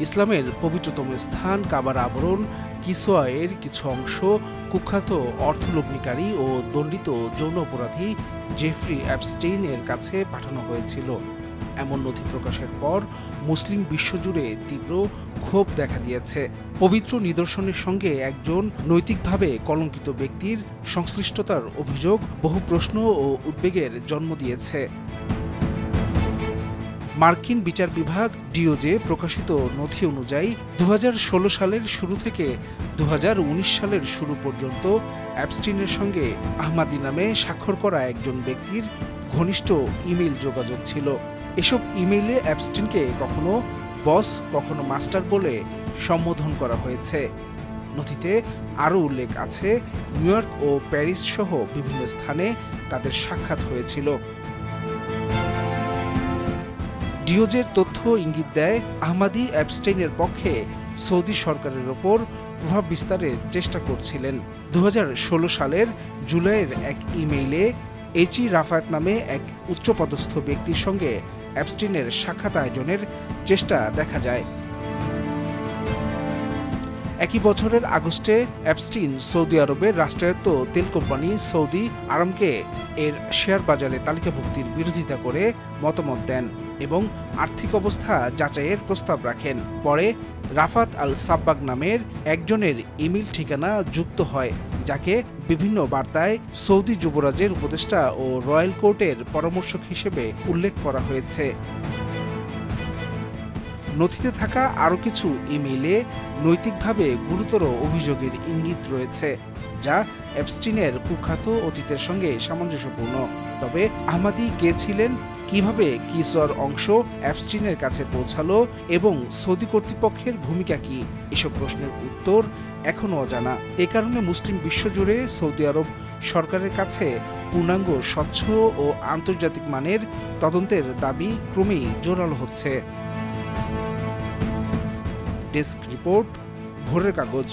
ইসলামের পবিত্রতম স্থান কাবার আবরণ কিসওয়ায়ের কিছু অংশ কুখ্যাত অর্থলগ্নিকারী ও দণ্ডিত যৌন অপরাধী জেফ্রি অ্যাপস্টেইন এর কাছে পাঠানো হয়েছিল। এমন নথি প্রকাশের পর মুসলিম বিশ্বজুড়ে তীব্র ক্ষোভ দেখা দিয়েছে। পবিত্র নিদর্শনের সঙ্গে একজন নৈতিকভাবে কলঙ্কিত ব্যক্তির সংশ্লিষ্টতার অভিযোগ বহু প্রশ্ন ও উদ্বেগের জন্ম দিয়েছে। মার্কিন বিচার বিভাগ ডিওজে প্রকাশিত নথি অনুযায়ী ২০১৬ সালের শুরু থেকে ২০১৯ সালের শুরু পর্যন্ত অ্যাপস্টিনের সঙ্গে আহমাদি নামে স্বাক্ষর করা একজন ব্যক্তির ঘনিষ্ঠ ইমেইল যোগাযোগ ছিল। এসব ইমেইলে অ্যাপস্টিনকে কখনো বস কখনো মাস্টার বলে সম্বোধন করা হয়েছে। নথিতে আরও উল্লেখ আছে নিউ ইয়র্ক ও প্যারিস সহ বিভিন্ন স্থানে তাদের সাক্ষাৎ হয়েছিল। ডিওজের তথ্য ইঙ্গিত দেয় আহমাদি অ্যাপস্টেইনের পক্ষে সৌদি সরকারের ওপর প্রভাব বিস্তারের চেষ্টা করছিলেন। ২০১৬ সালের জুলাইয়ের এক ইমেইলে এইচি রাফায়েত নামে এক উচ্চপদস্থ ব্যক্তির সঙ্গে অ্যাপস্টেইনের সাক্ষাৎ আয়োজনের চেষ্টা দেখা যায়। একই বছরের আগস্টে অ্যাপস্টিন সৌদি আরবের রাষ্ট্রায়ত্ত তেল কোম্পানি সৌদি আরামকে এর শেয়ার বাজারে তালিকাভুক্তির বিরোধিতা করে মতামত দেন এবং আর্থিক অবস্থা যাচাইয়ের প্রস্তাব রাখেন। পরে রাফাত আল সাব্বাগ নামের একজনের ইমেইল ঠিকানা যুক্ত হয়, যাকে বিভিন্ন বার্তায় সৌদি যুবরাজের উপদেষ্টা ও রয়্যাল কোর্টের পরামর্শক হিসেবে উল্লেখ করা হয়েছে। নথিতে থাকা আরও কিছু ইমেইলে নৈতিকভাবে গুরুতর অভিযোগের ইঙ্গিত রয়েছে, যা অ্যাপস্টিনের কুখ্যাত অতীতের সঙ্গে সামঞ্জস্যপূর্ণ। তবে আহমাদি কে ছিলেন, কিভাবে কিসওয়ার অংশ অ্যাপস্টিনের কাছে পৌঁছালো এবং সৌদি কর্তৃপক্ষের ভূমিকা কি, এসব প্রশ্নের উত্তর এখনও অজানা। এ কারণে মুসলিম বিশ্বজুড়ে সৌদি আরব সরকারের কাছে পূর্ণাঙ্গ, স্বচ্ছ ও আন্তর্জাতিক মানের তদন্তের দাবি ক্রমেই জোরালো হচ্ছে। ডেস্ক রিপোর্ট, ভোরের কাগজ।